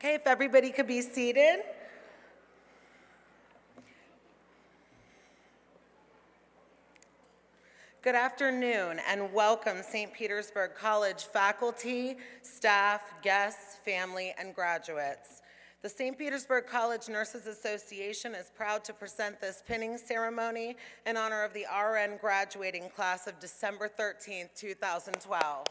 Okay, if everybody could be seated. Good afternoon and welcome St. Petersburg College faculty, staff, guests, family, and graduates. The St. Petersburg College Nurses Association is proud to present this pinning ceremony in honor of the RN graduating class of December 13th, 2012.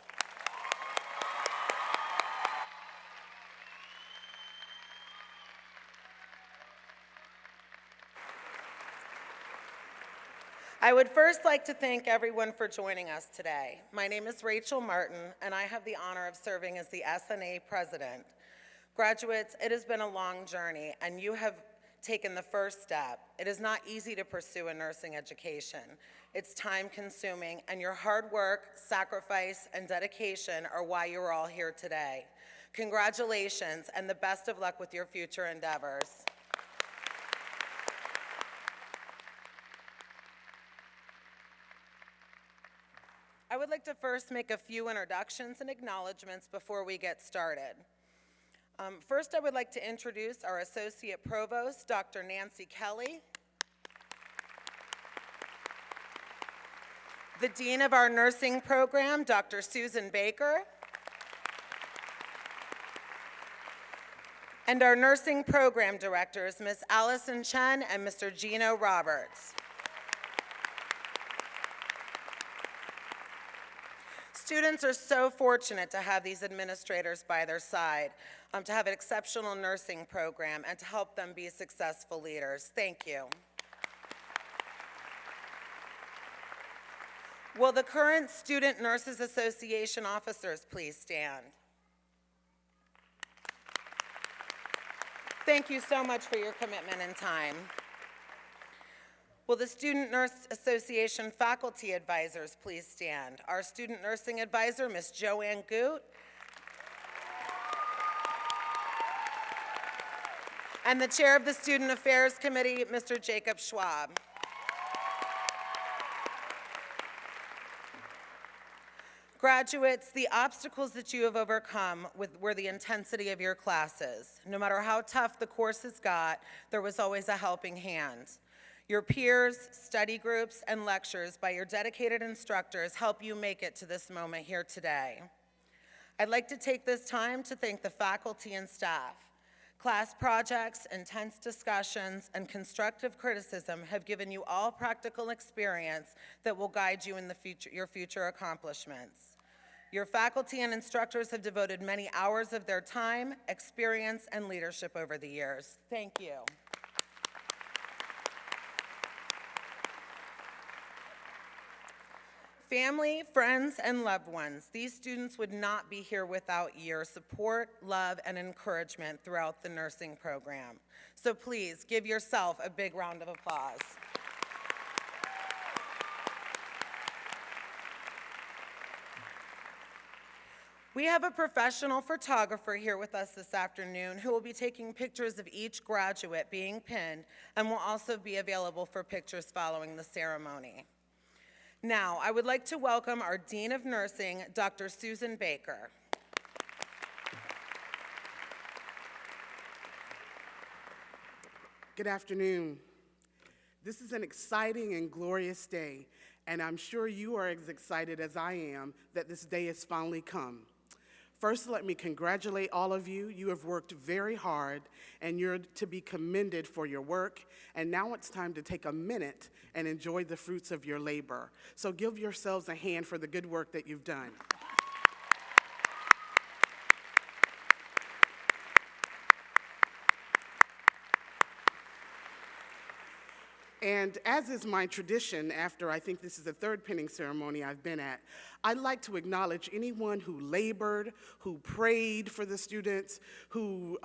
I would first like to thank everyone for joining us today. My name is Rachel Martin, and I have the honor of serving as the SNA president. Graduates, it has been a long journey, and you have taken the first step. It is not easy to pursue a nursing education. It's time-consuming, and your hard work, sacrifice, and dedication are why you are all here today. Congratulations, and the best of luck with your future endeavors. I would like to first make a few introductions and acknowledgments before we get started. First, I would like to introduce our Associate Provost, Dr. Nancy Kelly, the Dean of our nursing program, Dr. Susan Baker, and our nursing program directors, Ms. Allison Chen and Mr. Gino Roberts. Students are so fortunate to have these administrators by their side, to have an exceptional nursing program, and to help them be successful leaders. Thank you. Will the current Student Nurses Association officers please stand? Thank you so much for your commitment and time. Will the Student Nurse Association faculty advisors please stand? Our student nursing advisor, Ms. Joanne Goot, and the chair of the Student Affairs Committee, Mr. Jacob Schwab. Graduates, the obstacles that you have overcome were the intensity of your classes. No matter how tough the courses got, there was always a helping hand. Your peers, study groups, and lectures by your dedicated instructors help you make it to this moment here today. I'd like to take this time to thank the faculty and staff. Class projects, intense discussions, and constructive criticism have given you all practical experience that will guide you in your future accomplishments. Your faculty and instructors have devoted many hours of their time, experience, and leadership over the years. Thank you. Family, friends, and loved ones, these students would not be here without your support, love, and encouragement throughout the nursing program. So please give yourself a big round of applause. We have a professional photographer here with us this afternoon who will be taking pictures of each graduate being pinned and will also be available for pictures following the ceremony. Now, I would like to welcome our Dean of Nursing, Dr. Susan Baker. Good afternoon. This is an exciting and glorious day, and I'm sure you are as excited as I am that this day has finally come. First, let me congratulate all of you. You have worked very hard, and you're to be commended for your work. And now it's time to take a minute and enjoy the fruits of your labor. So give yourselves a hand for the good work that you've done. And as is my tradition, after I think this is the third pinning ceremony I've been at, I'd like to acknowledge anyone who labored, who prayed for the students, who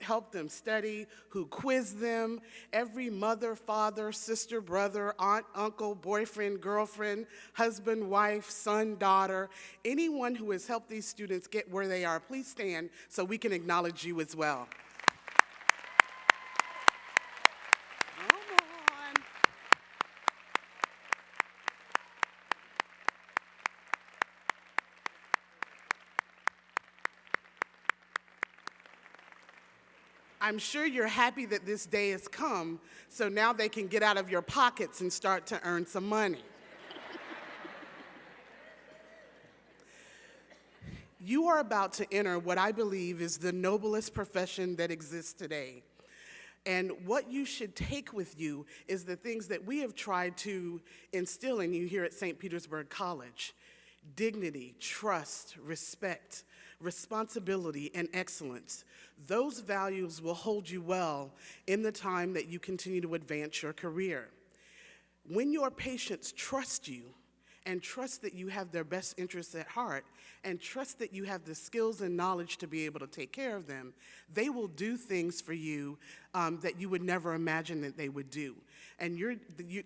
helped them study, who quizzed them, every mother, father, sister, brother, aunt, uncle, boyfriend, girlfriend, husband, wife, son, daughter, anyone who has helped these students get where they are. Please stand so we can acknowledge you as well. I'm sure you're happy that this day has come, so now they can get out of your pockets and start to earn some money. You are about to enter what I believe is the noblest profession that exists today. And what you should take with you is the things that we have tried to instill in you here at St. Petersburg College: dignity, trust, respect, responsibility, and excellence. Those values will hold you well in the time that you continue to advance your career. When your patients trust you, and trust that you have their best interests at heart, and trust that you have the skills and knowledge to be able to take care of them, they will do things for you that you would never imagine that they would do. And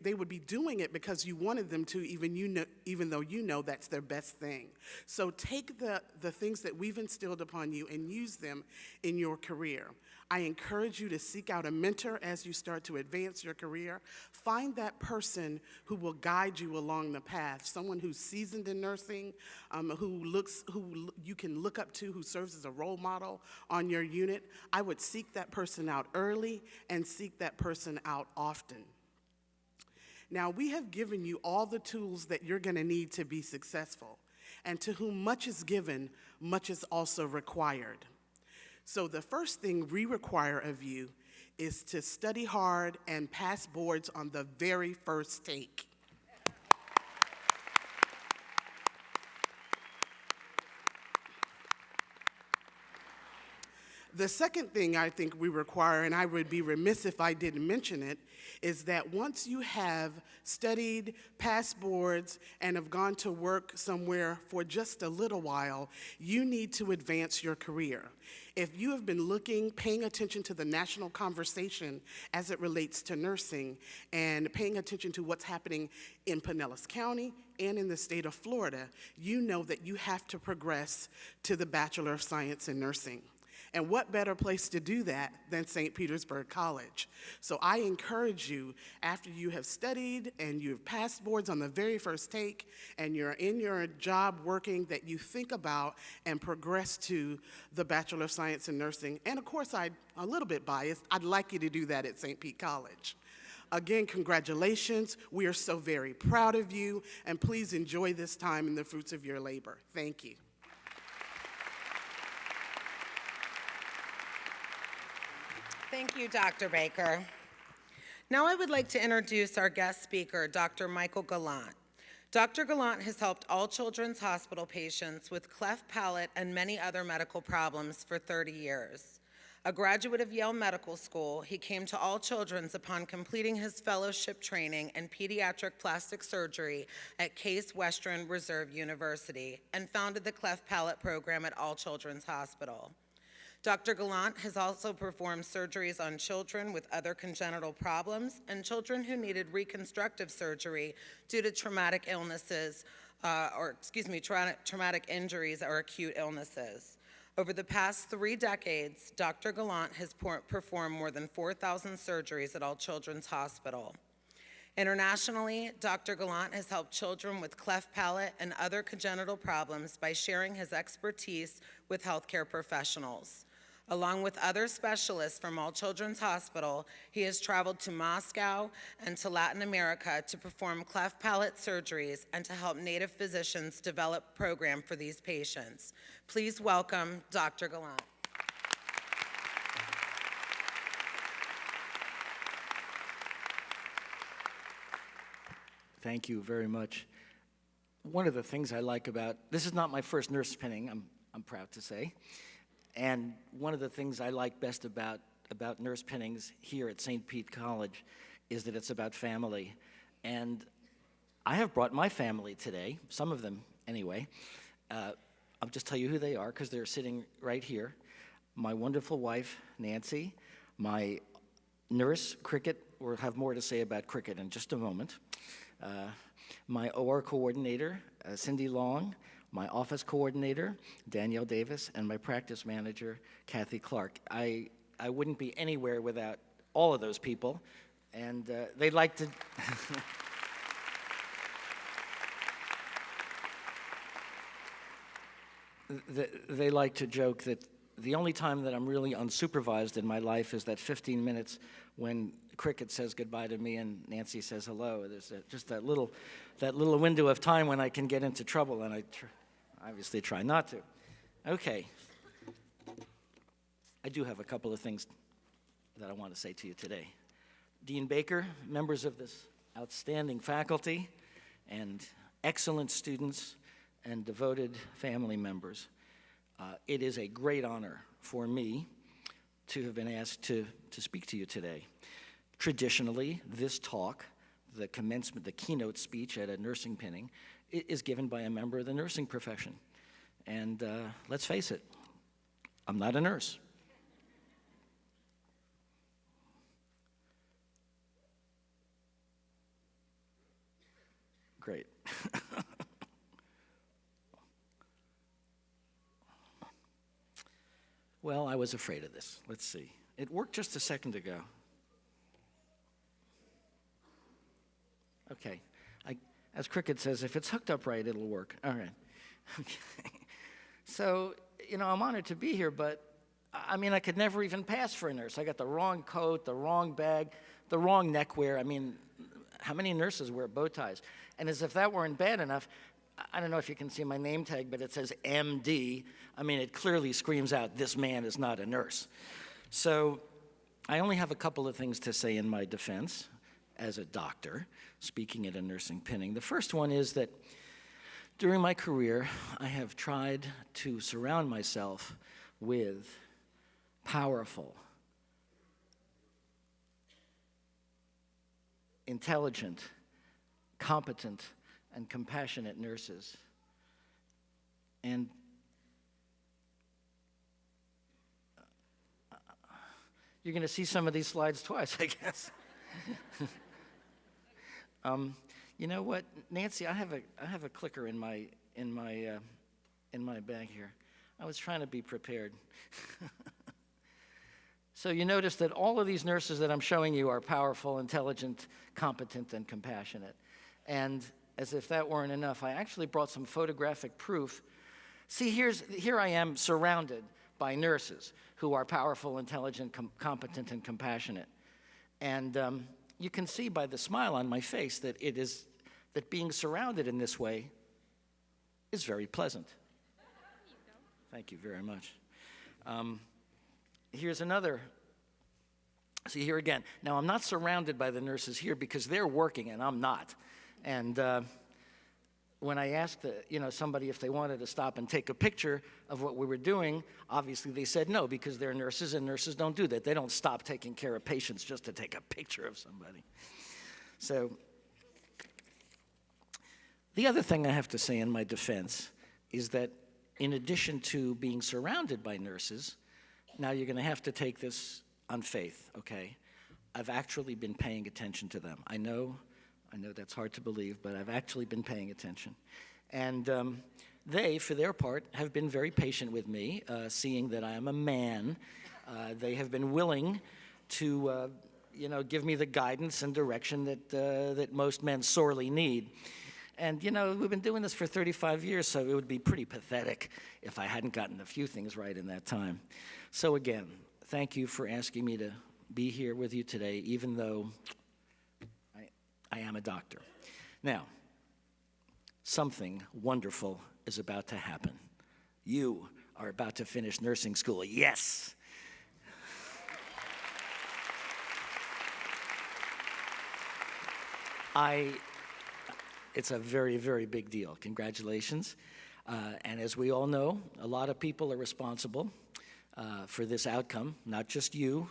they would be doing it because you wanted them to, even though you know that's their best thing. So take the things that we've instilled upon you and use them in your career. I encourage you to seek out a mentor as you start to advance your career. Find that person who will guide you along the path, someone who's seasoned in nursing, who you can look up to, who serves as a role model on your unit. I would seek that person out early and seek that person out often. Now, we have given you all the tools that you're going to need to be successful. And to whom much is given, much is also required. So the first thing we require of you is to study hard and pass boards on the very first take. The second thing I think we require, and I would be remiss if I didn't mention it, is that once you have studied, passed boards, and have gone to work somewhere for just a little while, you need to advance your career. If you have been paying attention to the national conversation as it relates to nursing, and paying attention to what's happening in Pinellas County and in the state of Florida, you know that you have to progress to the Bachelor of Science in Nursing. And what better place to do that than St. Petersburg College? So I encourage you, after you have studied and you've passed boards on the very first take and you're in your job working, that you think about and progress to the Bachelor of Science in Nursing. And of course, I'm a little bit biased. I'd like you to do that at St. Pete College. Again, congratulations. We are so very proud of you, and please enjoy this time and the fruits of your labor. Thank you. Thank you, Dr. Baker. Now I would like to introduce our guest speaker, Dr. Michael Gallant. Dr. Gallant has helped all children's hospital patients with cleft palate and many other medical problems for 30 years. A graduate of Yale Medical School, he came to All Children's upon completing his fellowship training in pediatric plastic surgery at Case Western Reserve University and founded the cleft palate program at All Children's Hospital. Dr. Gallant has also performed surgeries on children with other congenital problems and children who needed reconstructive surgery due to traumatic illnesses, traumatic injuries or acute illnesses. Over the past 3 decades, Dr. Gallant has performed more than 4,000 surgeries at All Children's Hospital. Internationally, Dr. Gallant has helped children with cleft palate and other congenital problems by sharing his expertise with healthcare professionals. Along with other specialists from All Children's Hospital, he has traveled to Moscow and to Latin America to perform cleft palate surgeries and to help native physicians develop a program for these patients. Please welcome Dr. Gallant. Thank you very much. One of the things I like about, this is not my first nurse pinning, I'm proud to say. And one of the things I like best about nurse pinnings here at St. Pete College is that it's about family. And I have brought my family today, some of them anyway. I'll just tell you who they are because they're sitting right here. My wonderful wife, Nancy, my nurse, Cricket. We'll have more to say about Cricket in just a moment. My OR coordinator, Cindy Long, my office coordinator, Danielle Davis, and my practice manager, Kathy Clark. I wouldn't be anywhere without all of those people, and they'd like to... They like to joke that the only time that I'm really unsupervised in my life is that 15 minutes when Cricket says goodbye to me and Nancy says hello. There's just that little window of time when I can get into trouble, and I obviously try not to. Okay. I do have a couple of things that I want to say to you today. Dean Baker, members of this outstanding faculty, and excellent students and devoted family members, it is a great honor for me to have been asked to speak to you today. Traditionally, this talk, the commencement, the keynote speech at a nursing pinning, is given by a member of the nursing profession. And let's face it, I'm not a nurse. Great. Well, I was afraid of this. Let's see. It worked just a second ago. Okay. As Cricket says, if it's hooked up right, it'll work. All right. Okay. So, I'm honored to be here, but I could never even pass for a nurse. I got the wrong coat, the wrong bag, the wrong neckwear. How many nurses wear bow ties? And as if that weren't bad enough, I don't know if you can see my name tag, but it says MD. It clearly screams out, this man is not a nurse. So I only have a couple of things to say in my defense as a doctor speaking at a nursing pinning. The first one is that during my career, I have tried to surround myself with powerful, intelligent, competent, and compassionate nurses. And you're going to see some of these slides twice, I guess. You know what, Nancy? I have a clicker in my bag here. I was trying to be prepared. So you notice that all of these nurses that I'm showing you are powerful, intelligent, competent, and compassionate. And as if that weren't enough, I actually brought some photographic proof. See, here I am surrounded by nurses who are powerful, intelligent, competent, and compassionate. And you can see by the smile on my face that that being surrounded in this way is very pleasant. Thank you very much. Here's another. See, here again. Now, I'm not surrounded by the nurses here because they're working and I'm not. And when I asked somebody if they wanted to stop and take a picture of what we were doing, obviously they said no because they're nurses and nurses don't do that. They don't stop taking care of patients just to take a picture of somebody. So the other thing I have to say in my defense is that in addition to being surrounded by nurses, now you're going to have to take this on faith, okay? I've actually been paying attention to them. I know that's hard to believe, but I've actually been paying attention. And they, for their part, have been very patient with me, seeing that I am a man. They have been willing to, give me the guidance and direction that most men sorely need. And, we've been doing this for 35 years, so it would be pretty pathetic if I hadn't gotten a few things right in that time. So again, thank you for asking me to be here with you today, even though I am a doctor. Now, something wonderful is about to happen. You are about to finish nursing school. Yes! It's a very, very big deal. Congratulations. And as we all know, a lot of people are responsible for this outcome, not just you,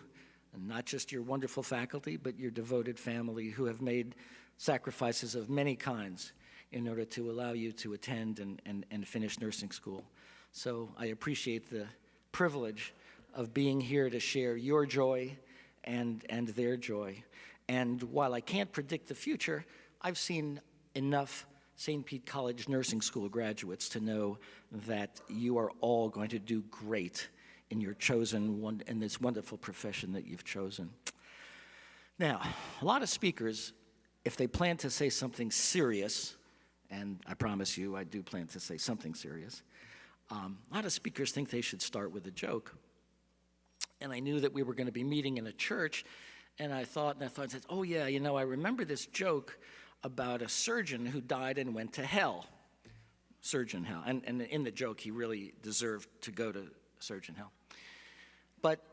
and not just your wonderful faculty, but your devoted family who have made sacrifices of many kinds in order to allow you to attend and finish nursing school. So I appreciate the privilege of being here to share your joy and their joy. And while I can't predict the future, I've seen enough St. Pete College nursing school graduates to know that you are all going to do great in your in this wonderful profession that you've chosen. Now, a lot of speakers, if they plan to say something serious, and I promise you I do plan to say something serious, A lot of speakers think they should start with a joke. And I knew that we were going to be meeting in a church, and I thought, said, oh yeah, I remember this joke about a surgeon who died and went to hell. Surgeon hell. And in the joke, he really deserved to go to surgeon hell. But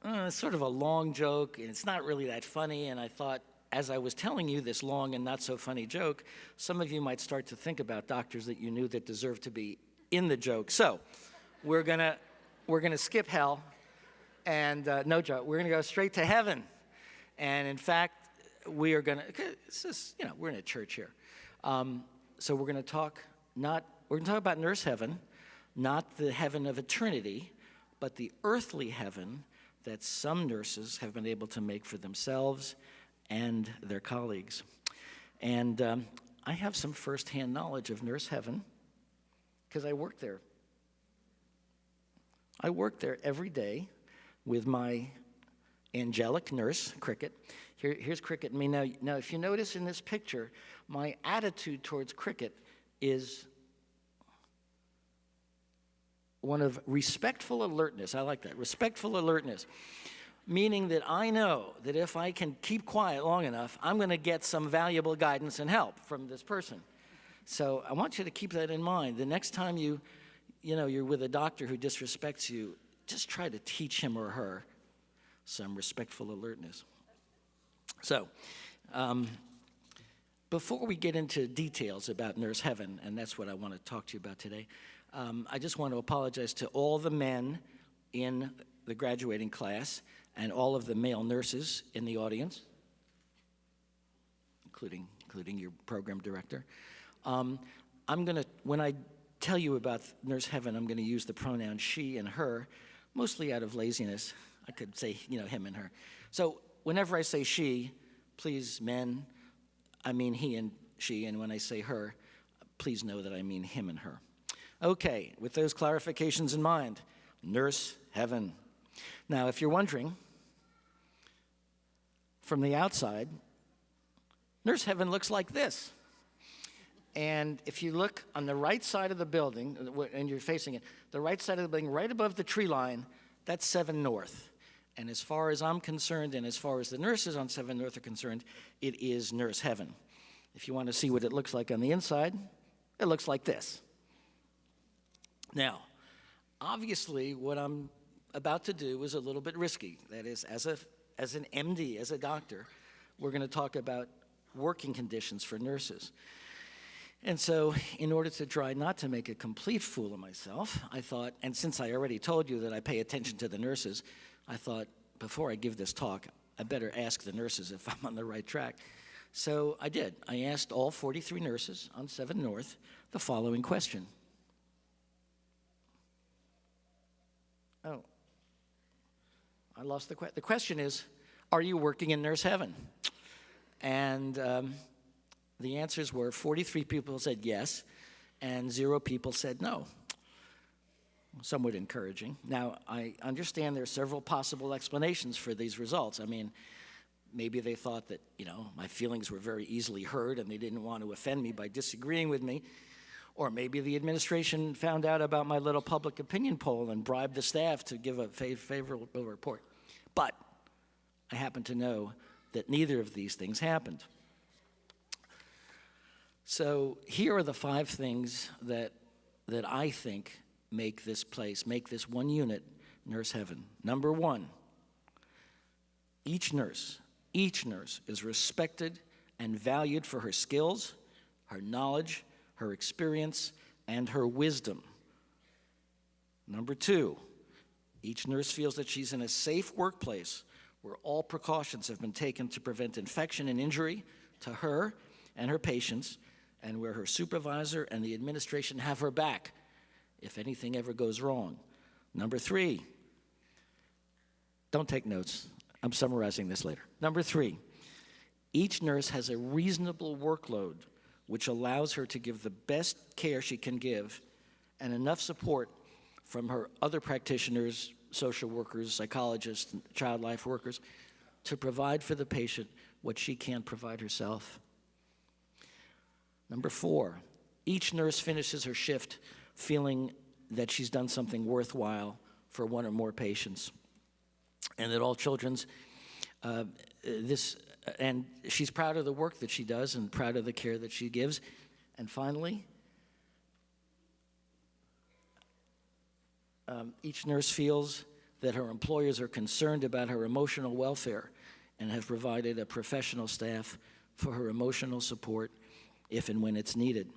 it's sort of a long joke, and it's not really that funny, and I thought, as I was telling you this long and not so funny joke, some of you might start to think about doctors that you knew that deserved to be in the joke. So we're gonna skip hell, and no joke, we're gonna go straight to heaven. And in fact, we are gonna, it's just, we're in a church here. So we're gonna talk about nurse heaven, not the heaven of eternity, but the earthly heaven that some nurses have been able to make for themselves and their colleagues. And I have some firsthand knowledge of nurse heaven because I work there. I work there every day with my angelic nurse, Cricket. Here's Cricket and me. Now, if you notice in this picture, my attitude towards Cricket is one of respectful alertness. I like that, respectful alertness. Meaning that I know that if I can keep quiet long enough, I'm going to get some valuable guidance and help from this person. So I want you to keep that in mind. The next time you're with a doctor who disrespects you, just try to teach him or her some respectful alertness. So before we get into details about nurse heaven, and that's what I want to talk to you about today, I just want to apologize to all the men in the graduating class and all of the male nurses in the audience, including your program director. When I tell you about nurse heaven, I'm going to use the pronoun she and her, mostly out of laziness. I could say, him and her. So whenever I say she, please, men, I mean he and she, and when I say her, please know that I mean him and her. Okay, with those clarifications in mind, nurse heaven. Now, if you're wondering, from the outside, nurse heaven looks like this. And if you look on the right side of the building, and you're facing it, the right side of the building, right above the tree line, that's 7 North. And as far as I'm concerned, and as far as the nurses on 7 North are concerned, it is nurse heaven. If you want to see what it looks like on the inside, it looks like this. Now, obviously, what I'm about to do is a little bit risky. That is, as an MD, as a doctor, we're going to talk about working conditions for nurses. And so, in order to try not to make a complete fool of myself, I thought, and since I already told you that I pay attention to the nurses, I thought, before I give this talk, I better ask the nurses if I'm on the right track. So I did. I asked all 43 nurses on 7 North the following question. Oh, I lost the question. The question is, are you working in nurse heaven? And the answers were 43 people said yes, and 0 people said no. Somewhat encouraging. Now, I understand there are several possible explanations for these results. I mean, maybe they thought that, my feelings were very easily hurt and they didn't want to offend me by disagreeing with me. Or maybe the administration found out about my little public opinion poll and bribed the staff to give a favorable report. But I happen to know that neither of these things happened. So here are the 5 things that I think make this one unit, nurse heaven. Number 1, each nurse is respected and valued for her skills, her knowledge, her experience, and her wisdom. Number 2, each nurse feels that she's in a safe workplace where all precautions have been taken to prevent infection and injury to her and her patients, and where her supervisor and the administration have her back if anything ever goes wrong. Number 3, don't take notes. I'm summarizing this later. Number 3, each nurse has a reasonable workload which allows her to give the best care she can give and enough support from her other practitioners, social workers, psychologists, child life workers, to provide for the patient what she can't provide herself. Number 4, each nurse finishes her shift feeling that she's done something worthwhile for one or more patients. And at All Children's, and she's proud of the work that she does and proud of the care that she gives. And finally, each nurse feels that her employers are concerned about her emotional welfare and have provided a professional staff for her emotional support if and when it's needed.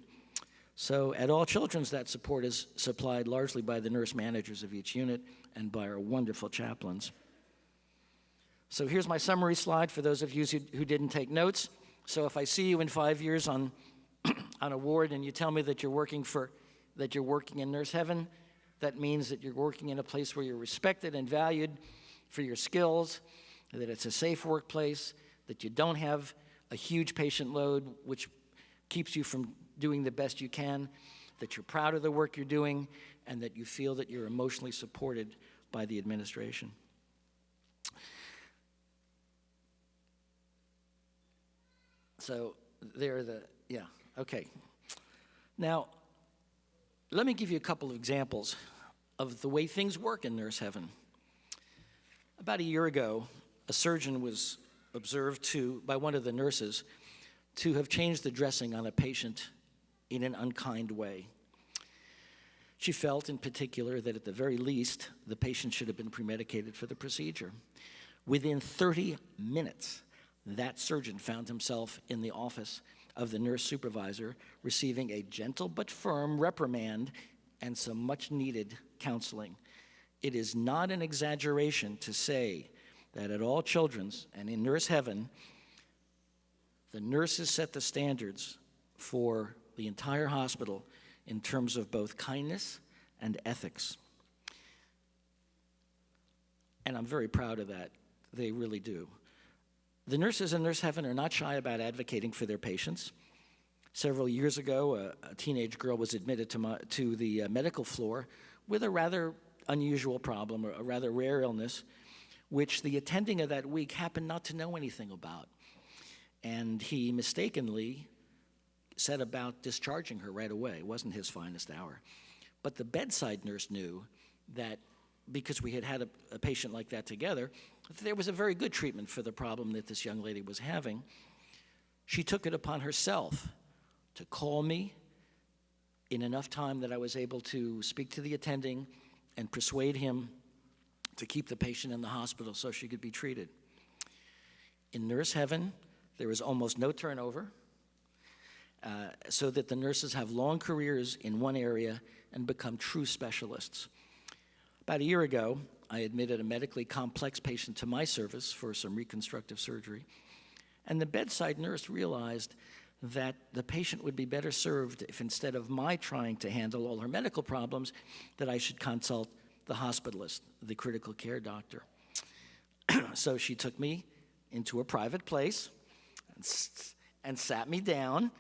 So at All Children's, that support is supplied largely by the nurse managers of each unit and by our wonderful chaplains. So here's my summary slide for those of you who didn't take notes. So if I see you in 5 years on a ward and you tell me that you're working in nurse heaven, that means that you're working in a place where you're respected and valued for your skills, that it's a safe workplace, that you don't have a huge patient load, which keeps you from doing the best you can, that you're proud of the work you're doing, and that you feel that you're emotionally supported by the administration. So okay. Now, let me give you a couple of examples of the way things work in nurse heaven. About a year ago, a surgeon was observed by one of the nurses to have changed the dressing on a patient in an unkind way. She felt in particular that at the very least, the patient should have been premedicated for the procedure. Within 30 minutes, that surgeon found himself in the office of the nurse supervisor, receiving a gentle but firm reprimand and some much-needed counseling. It is not an exaggeration to say that at All Children's and in nurse heaven, the nurses set the standards for the entire hospital in terms of both kindness and ethics. And I'm very proud of that. They really do. The nurses in nurse heaven are not shy about advocating for their patients. Several years ago, a teenage girl was admitted to the medical floor with a rather unusual problem, or a rather rare illness, which the attending of that week happened not to know anything about. And he mistakenly set about discharging her right away. It wasn't his finest hour. But the bedside nurse knew that because we had a patient like that together, there was a very good treatment for the problem that this young lady was having. She took it upon herself to call me in enough time that I was able to speak to the attending and persuade him to keep the patient in the hospital so she could be treated. In nurse heaven, there is almost no turnover, so that the nurses have long careers in one area and become true specialists. About a year ago, I admitted a medically complex patient to my service for some reconstructive surgery, and the bedside nurse realized that the patient would be better served if, instead of my trying to handle all her medical problems, that I should consult the hospitalist, the critical care doctor. So she took me into a private place and sat me down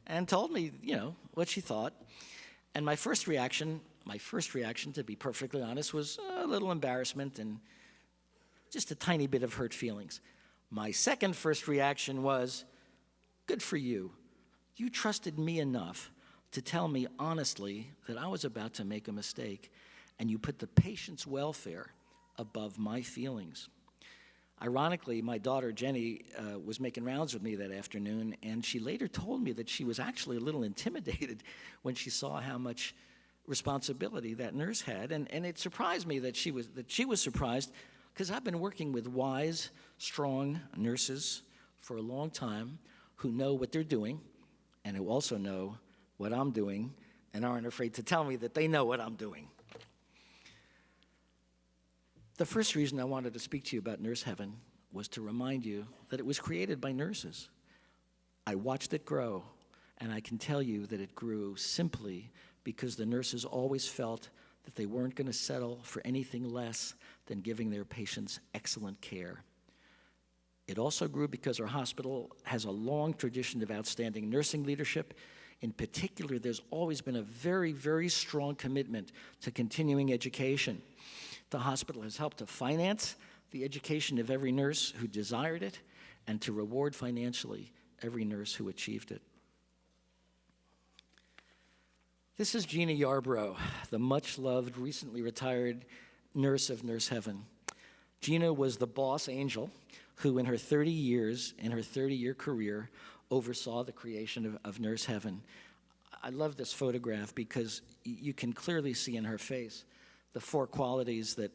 and told me, what she thought. And my first reaction, to be perfectly honest, was a little embarrassment and just a tiny bit of hurt feelings. My first reaction was, good for you. You trusted me enough to tell me honestly that I was about to make a mistake, and you put the patient's welfare above my feelings. Ironically, my daughter, Jenny, was making rounds with me that afternoon, and she later told me that she was actually a little intimidated when she saw how much responsibility that nurse had. And it surprised me that she was surprised, because I've been working with wise, strong nurses for a long time who know what they're doing and who also know what I'm doing and aren't afraid to tell me that they know what I'm doing. The first reason I wanted to speak to you about nurse heaven was to remind you that it was created by nurses. I watched it grow, and I can tell you that it grew simply because the nurses always felt that they weren't going to settle for anything less than giving their patients excellent care. It also grew because our hospital has a long tradition of outstanding nursing leadership. In particular, there's always been a very, very strong commitment to continuing education. The hospital has helped to finance the education of every nurse who desired it and to reward financially every nurse who achieved it. This is Gina Yarbrough, the much-loved, recently retired nurse of Nurse Heaven. Gina was the boss angel who, in her 30-year career, oversaw the creation of Nurse Heaven. I love this photograph because you can clearly see in her face the four qualities that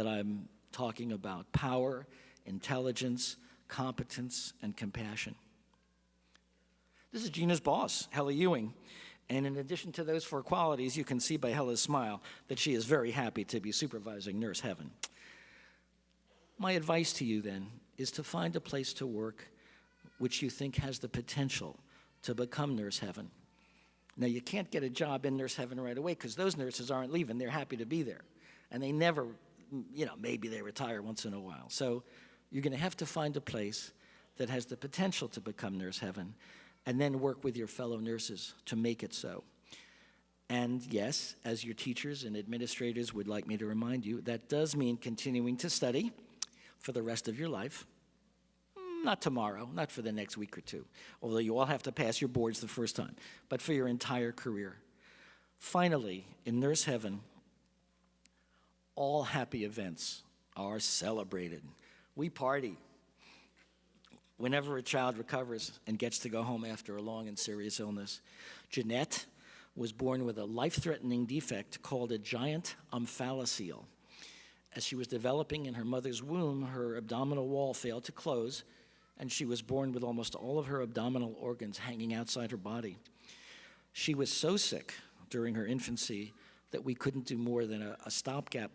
I'm talking about: power, intelligence, competence, and compassion. This is Gina's boss, Hella Ewing. And in addition to those four qualities, you can see by Hella's smile that she is very happy to be supervising Nurse Heaven. My advice to you then is to find a place to work which you think has the potential to become Nurse Heaven. Now, you can't get a job in Nurse Heaven right away because those nurses aren't leaving. They're happy to be there. And they never, maybe they retire once in a while. So you're going to have to find a place that has the potential to become Nurse Heaven, and then work with your fellow nurses to make it so. And yes, as your teachers and administrators would like me to remind you, that does mean continuing to study for the rest of your life. Not tomorrow, not for the next week or two, although you all have to pass your boards the first time, but for your entire career. Finally, in Nurse Heaven, all happy events are celebrated. We party whenever a child recovers and gets to go home after a long and serious illness. Jeanette was born with a life-threatening defect called a giant omphalocele. As she was developing in her mother's womb, her abdominal wall failed to close, and she was born with almost all of her abdominal organs hanging outside her body. She was so sick during her infancy that we couldn't do more than a stopgap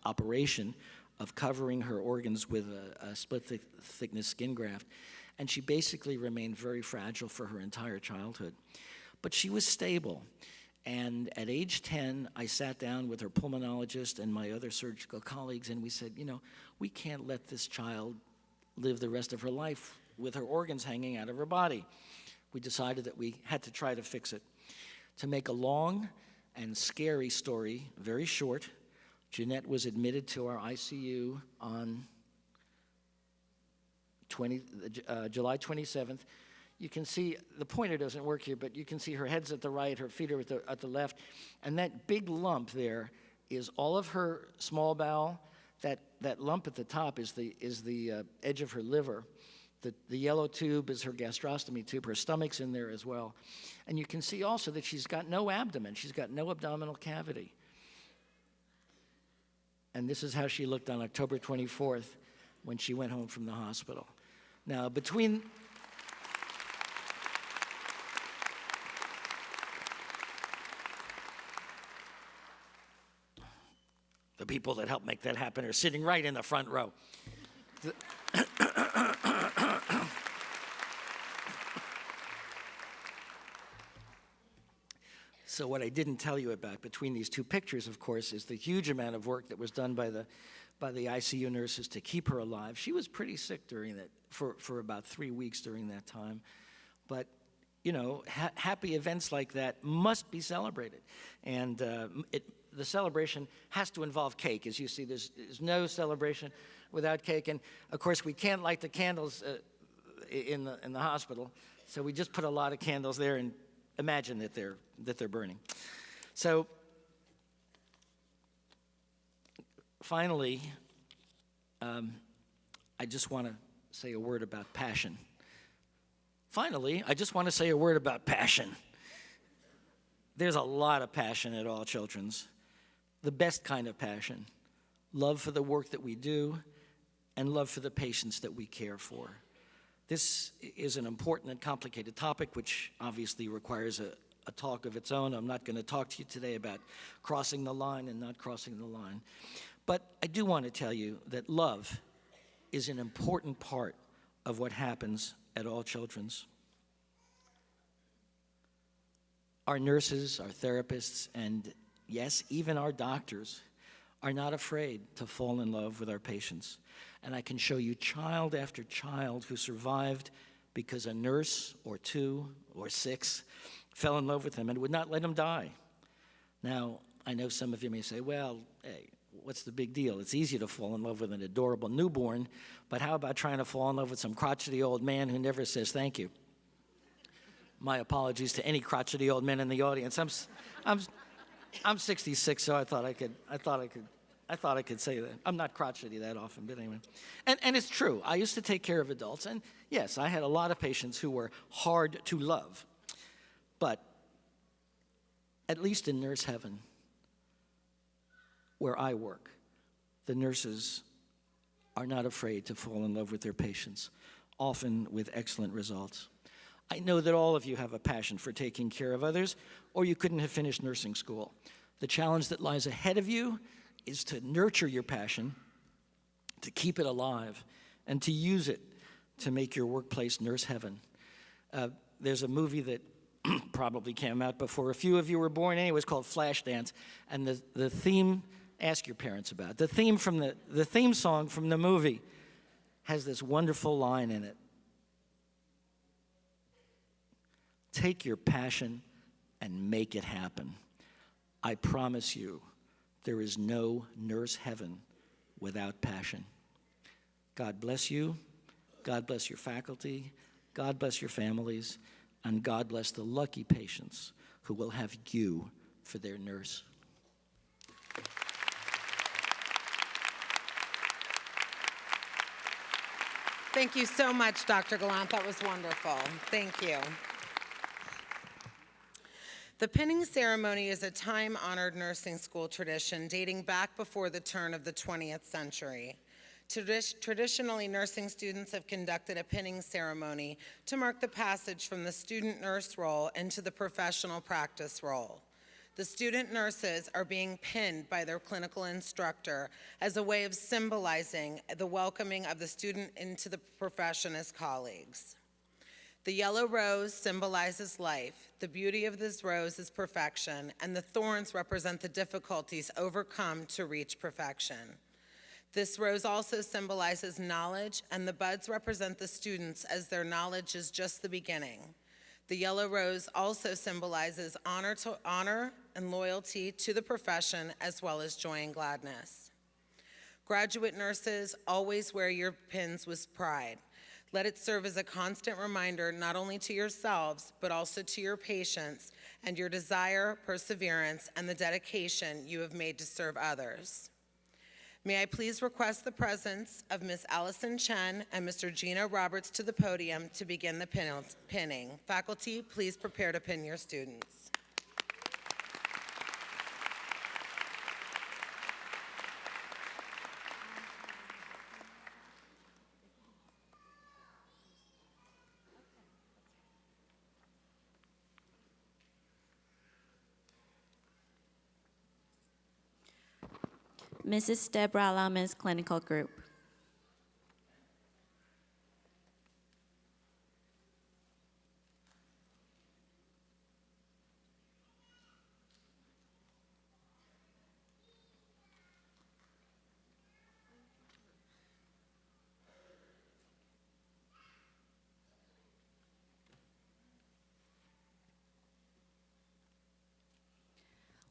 operation of covering her organs with a split-thickness skin graft. And she basically remained very fragile for her entire childhood. But she was stable. And at age 10, I sat down with her pulmonologist and my other surgical colleagues, and we said, we can't let this child live the rest of her life with her organs hanging out of her body. We decided that we had to try to fix it. To make a long and scary story very short, Jeanette was admitted to our ICU on July 27th. You can see, the pointer doesn't work here, but you can see her head's at the right, her feet are at the left, and that big lump there is all of her small bowel. That lump at the top is the edge of her liver. The yellow tube is her gastrostomy tube. Her stomach's in there as well. And you can see also that she's got no abdomen. She's got no abdominal cavity. And this is how she looked on October 24th when she went home from the hospital. Now, between the people that helped make that happen are sitting right in the front row. So what I didn't tell you about between these two pictures, of course, is the huge amount of work that was done by the ICU nurses to keep her alive. She was pretty sick during that, for about 3 weeks during that time. But, happy events like that must be celebrated. And the celebration has to involve cake. As you see, there's no celebration without cake. And, of course, we can't light the candles in the hospital. So we just put a lot of candles there and imagine that they're burning. So finally, I just want to say a word about passion. There's a lot of passion at All Children's. The best kind of passion. Love for the work that we do and love for the patients that we care for. This is an important and complicated topic, which obviously requires a talk of its own. I'm not going to talk to you today about crossing the line and not crossing the line. But I do want to tell you that love is an important part of what happens at All Children's. Our nurses, our therapists, and yes, even our doctors are not afraid to fall in love with our patients. And I can show you child after child who survived because a nurse or two or six fell in love with him and would not let him die. Now, I know some of you may say, well, hey, what's the big deal? It's easy to fall in love with an adorable newborn, but how about trying to fall in love with some crotchety old man who never says thank you? my apologies to any crotchety old men in the audience. I'm 66, so I thought I could say that. I'm not crotchety that often, but anyway. And it's true. I used to take care of adults, and yes, I had a lot of patients who were hard to love. But at least in nurse heaven, where I work, the nurses are not afraid to fall in love with their patients, often with excellent results. I know that all of you have a passion for taking care of others, or you couldn't have finished nursing school. The challenge that lies ahead of you is to nurture your passion, to keep it alive, and to use it to make your workplace nurse heaven. There's a movie that probably came out before a few of you were born. Anyway, it was called Flashdance, and the theme, ask your parents about it. The theme song from the movie has this wonderful line in it. Take your passion and make it happen. I promise you, there is no nurse heaven without passion. God bless you. God bless your faculty. God bless your families. And God bless the lucky patients who will have you for their nurse. Thank you so much, Dr. Gallant. That was wonderful. Thank you. The pinning ceremony is a time-honored nursing school tradition dating back before the turn of the 20th century. Traditionally, nursing students have conducted a pinning ceremony to mark the passage from the student nurse role into the professional practice role. The student nurses are being pinned by their clinical instructor as a way of symbolizing the welcoming of the student into the profession as colleagues. The yellow rose symbolizes life. The beauty of this rose is perfection, and the thorns represent the difficulties overcome to reach perfection. This rose also symbolizes knowledge, and the buds represent the students as their knowledge is just the beginning. The yellow rose also symbolizes honor and loyalty to the profession, as well as joy and gladness. Graduate nurses, always wear your pins with pride. Let it serve as a constant reminder not only to yourselves, but also to your patients and your desire, perseverance, and the dedication you have made to serve others. May I please request the presence of Ms. Allison Chen and Mr. Gino Roberts to the podium to begin the pinning. Faculty, please prepare to pin your students. Mrs. Deborah Lamas Clinical Group.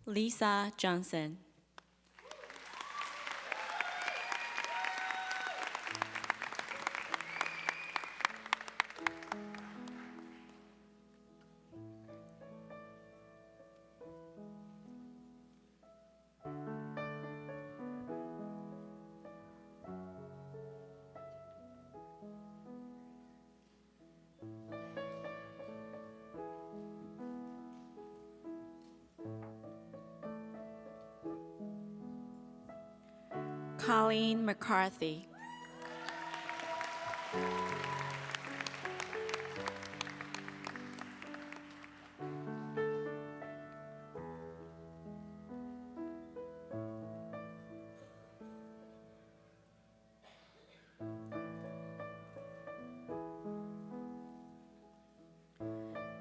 Lisa Johnson. Colleen McCarthy.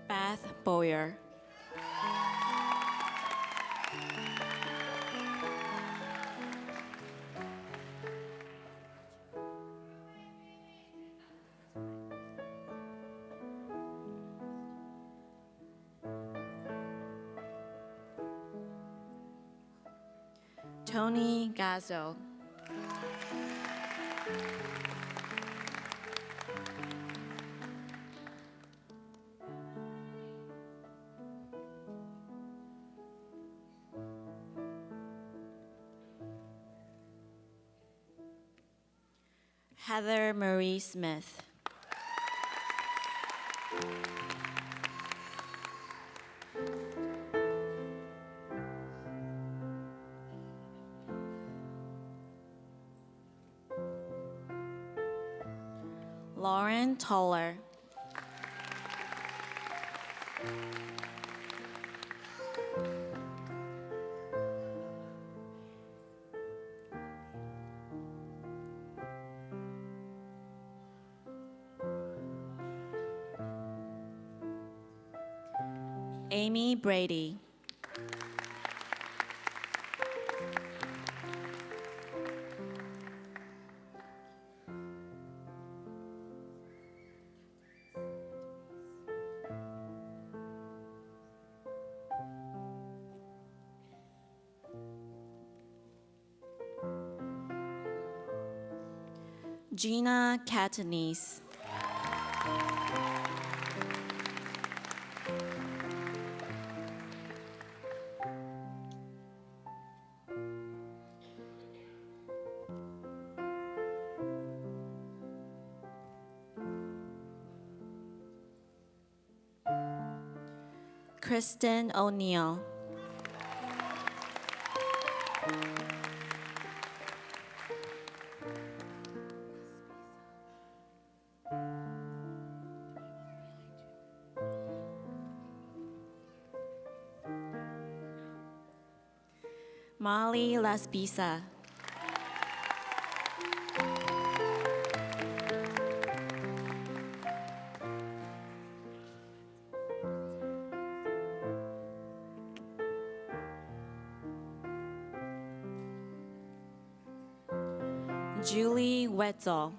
Beth Boyer. Tony Gazzo. Heather Marie Smith. Lauren Toller. Amy Brady. Gina Catanese. Kristen O'Neill. Molly Laspisa. Julie Wetzel.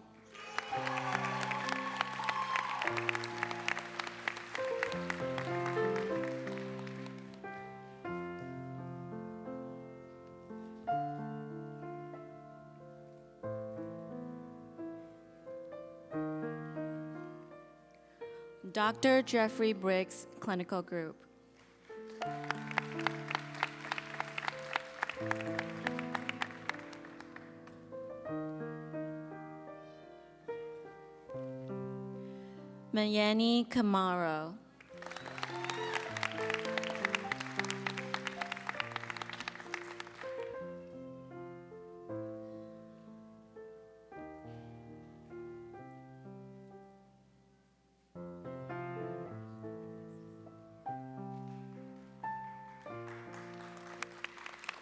Dr. Jeffrey Briggs, Clinical Group. Mayani Camaro.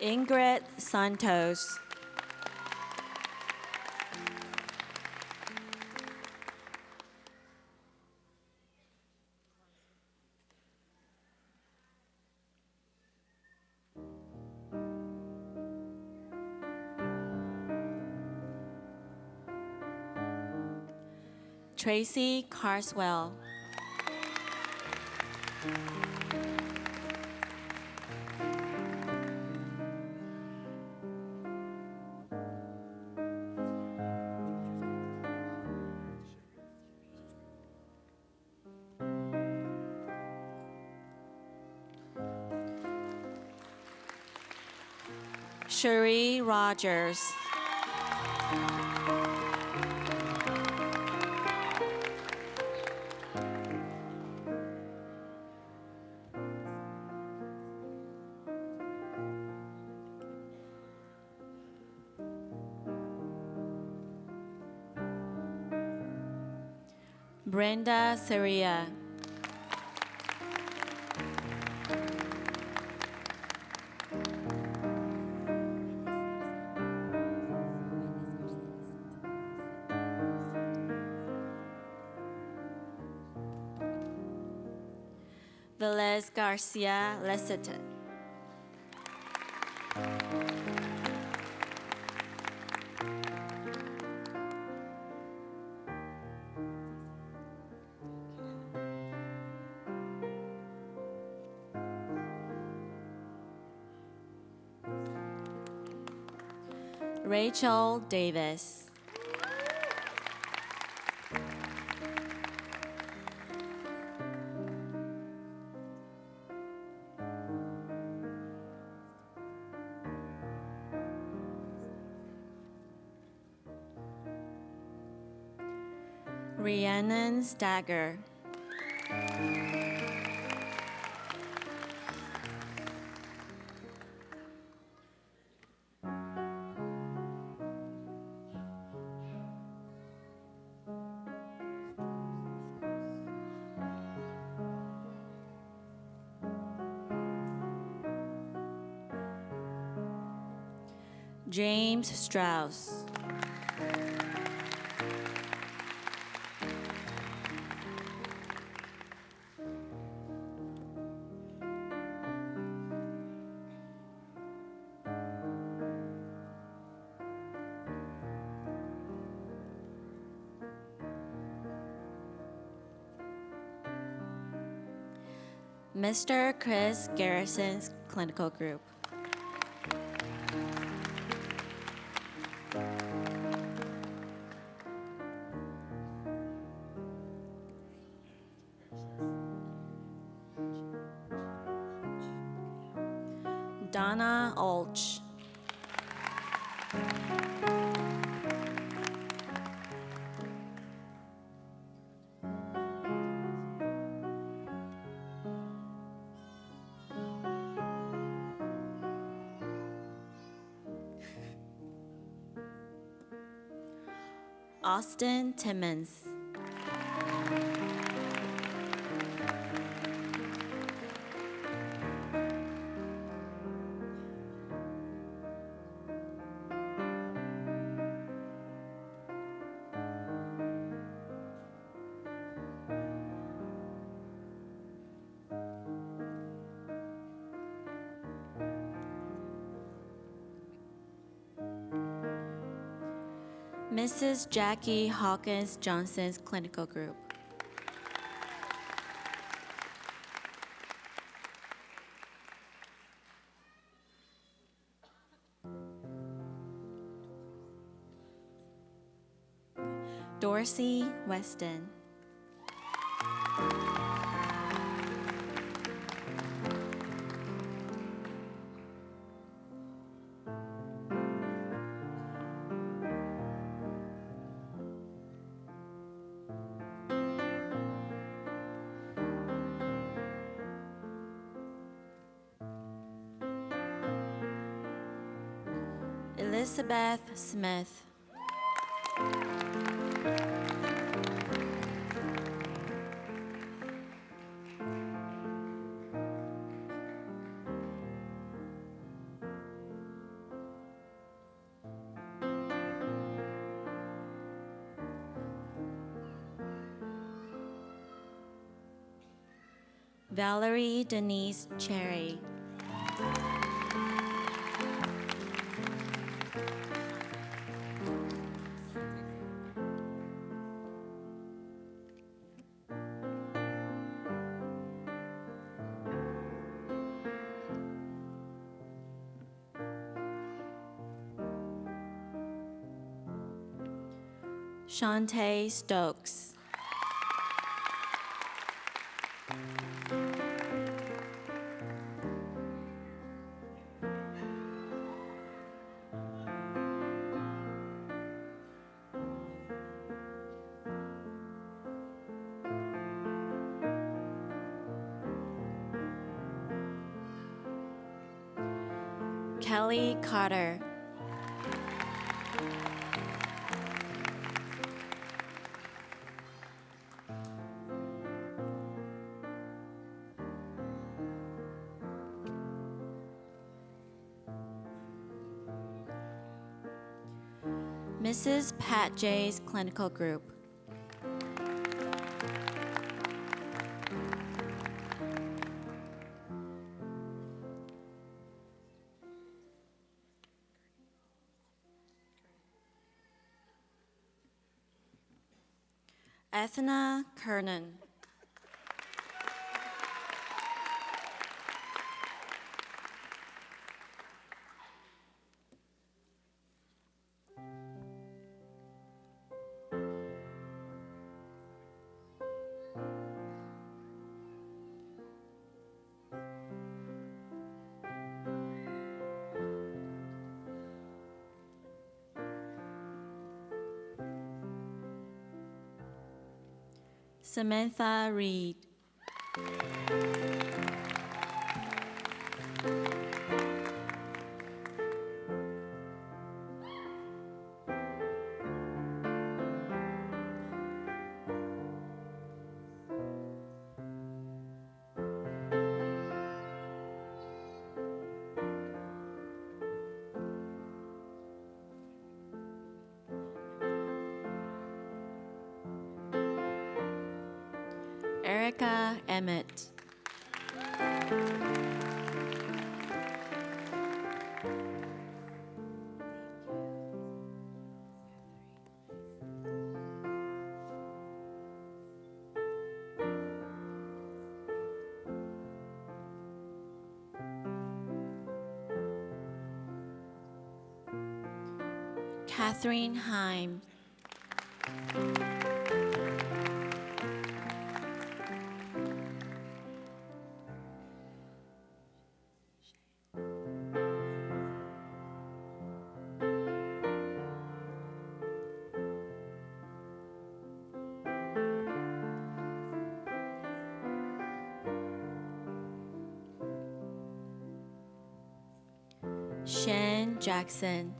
Ingrid Santos. Tracy Carswell. Cherie Rogers. Brenda Seria. Velez Garcia Lesete. Rachel Davis. Rhiannon Stagger. James Strauss. Mr. Chris Garrison's clinical group. Donna Olch. Austin Timmons. Mrs. Jackie Hawkins Johnson's clinical group. Dorsey Weston. Elizabeth Smith. Valerie Denise Cherry. Shantae Stokes. Kelly Carter. Mrs. Pat J's clinical group. Ethna Kernan. Samantha Reed. Erica Emmett. Catherine Heim. Shan Jackson.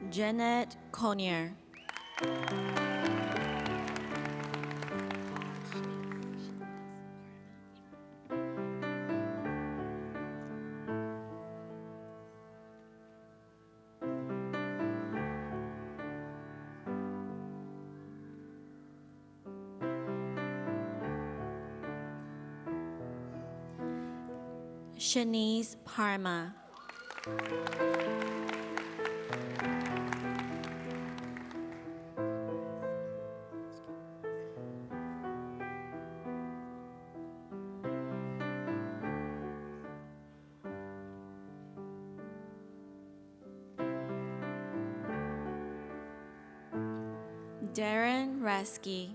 Janet Conyer. Shanice Parma. Darren Rasky.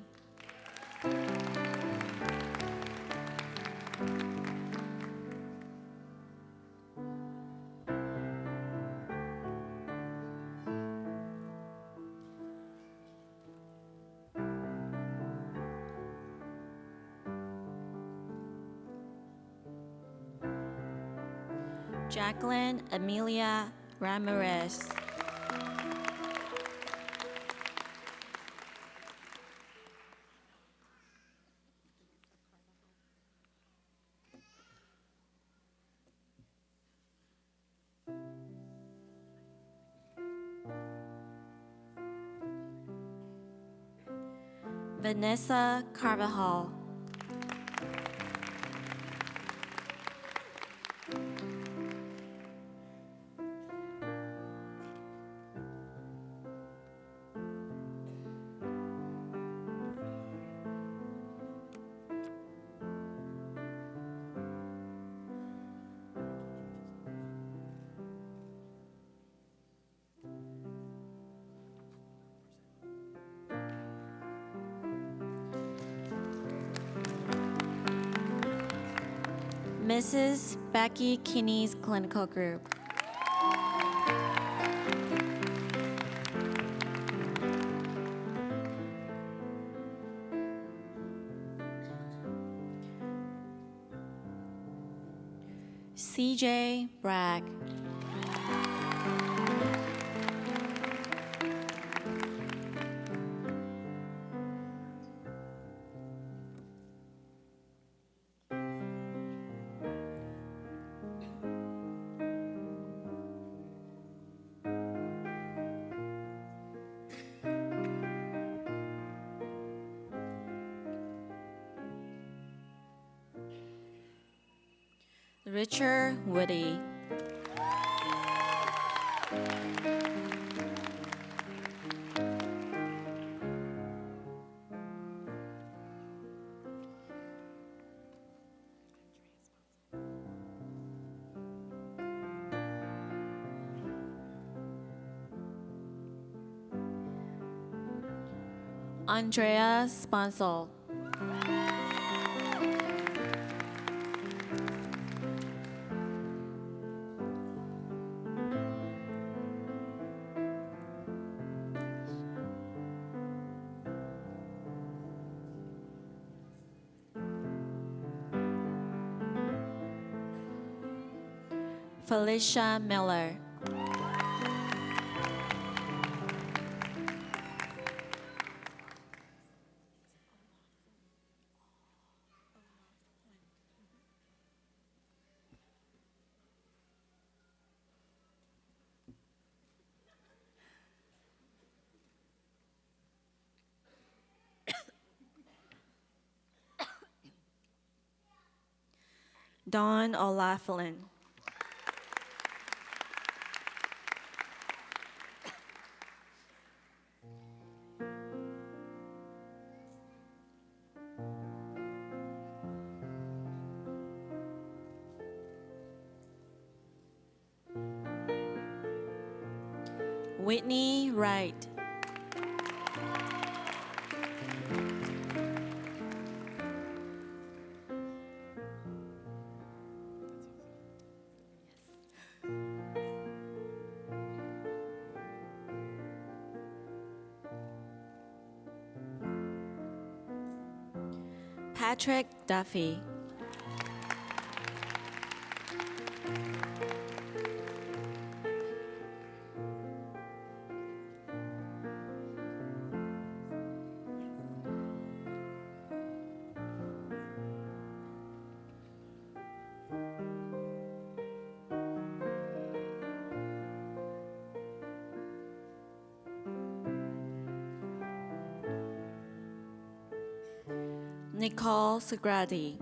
Jacqueline Amelia Ramirez. Vanessa Carvajal. Mrs. Becky Kinney's Clinical Group. CJ Bragg. Richard Woody. Andrea Sponsel. Felicia Miller. Dawn O'Laughlin. Whitney Wright. Patrick Duffy. Nicole Sagradi.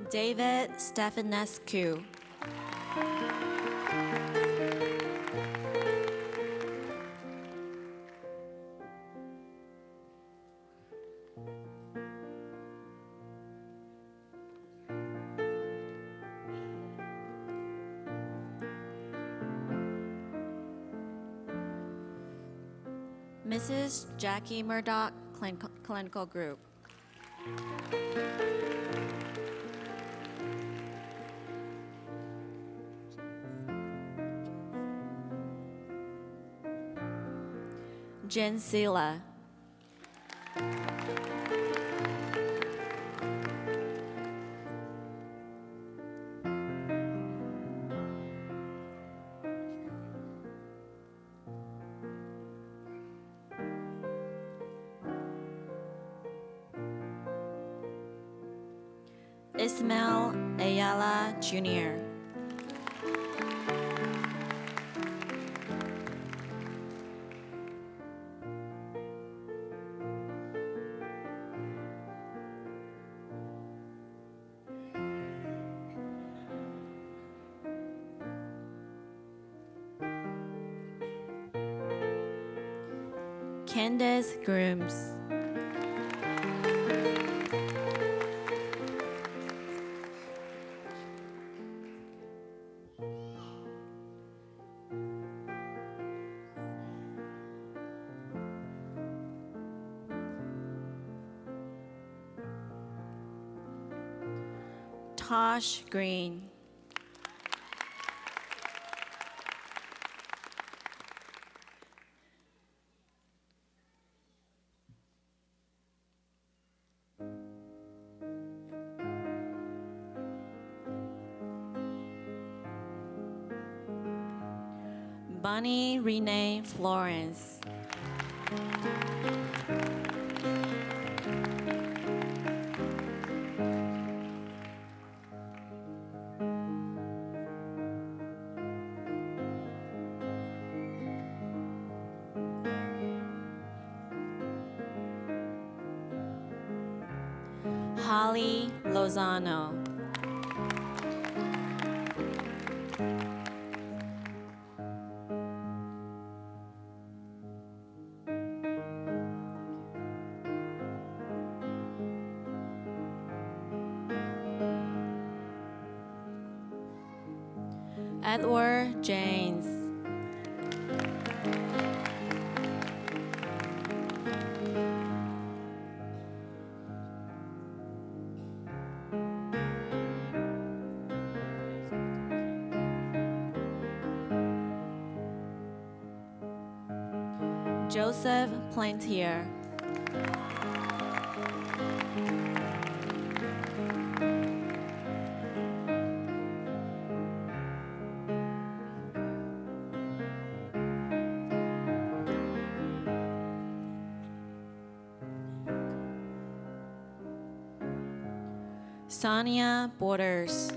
David Stefanescu. Mrs. Jackie Murdoch, Clinical Group. Jen Sela. Ismael Ayala Jr. Candace Grooms. Tosh Green. Bonnie Renee Florence. Holly Lozano. Edward James. Joseph Plantier. Sonia Borders.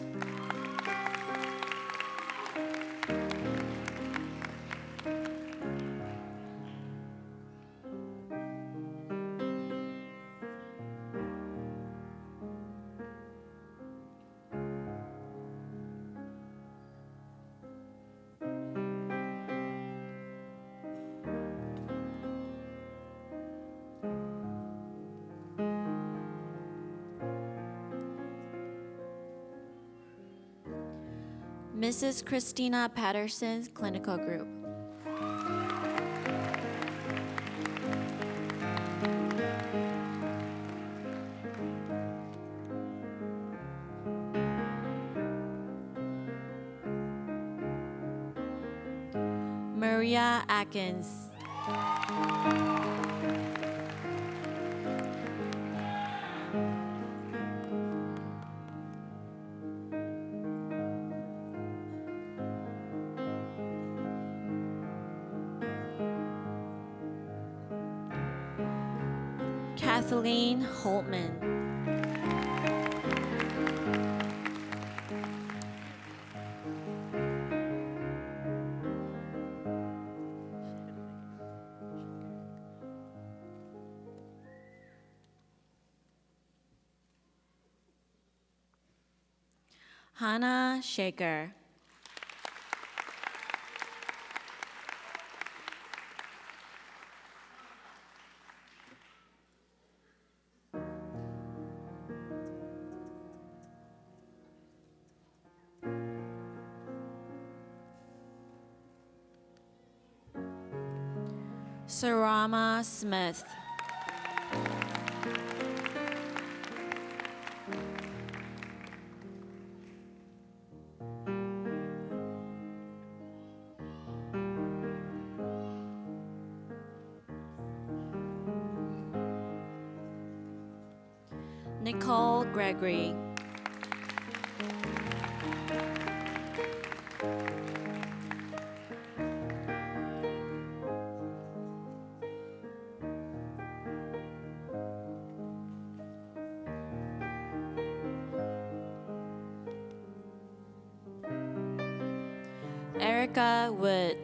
Mrs. Christina Patterson's clinical group. Maria Atkins. Kathleen Holtman. Hannah Shaker. Sarama Smith. Nicole Gregory. Erica Wood.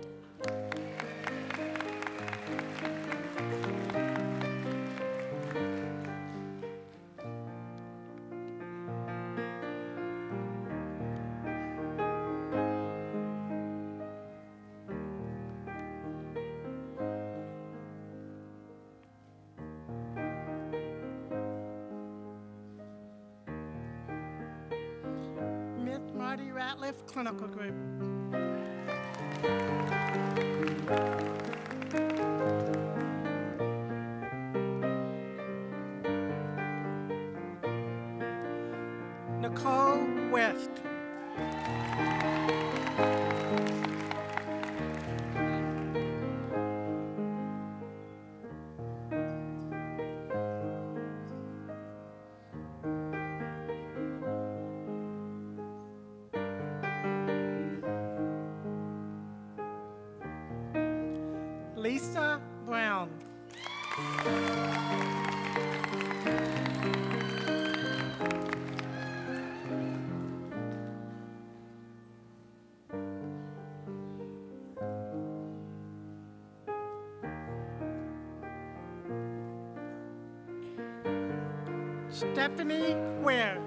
Miss Marty Ratliff, clinical group. Nicole West. Lisa Brown. Stephanie Ware.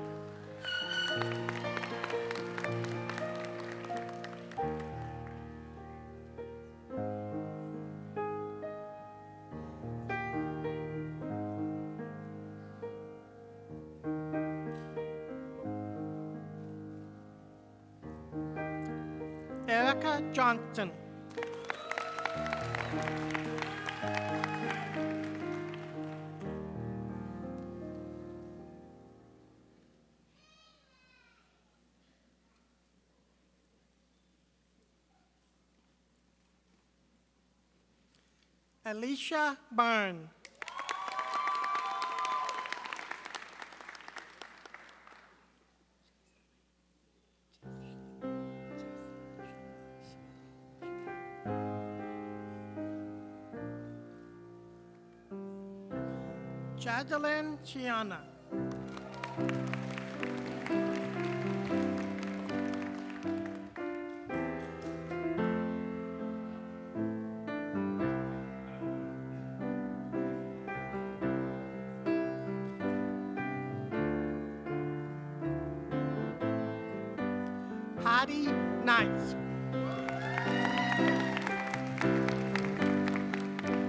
Rebecca Johnson. Alicia Byrne. Jadalyn Chiana. Hadi Nice.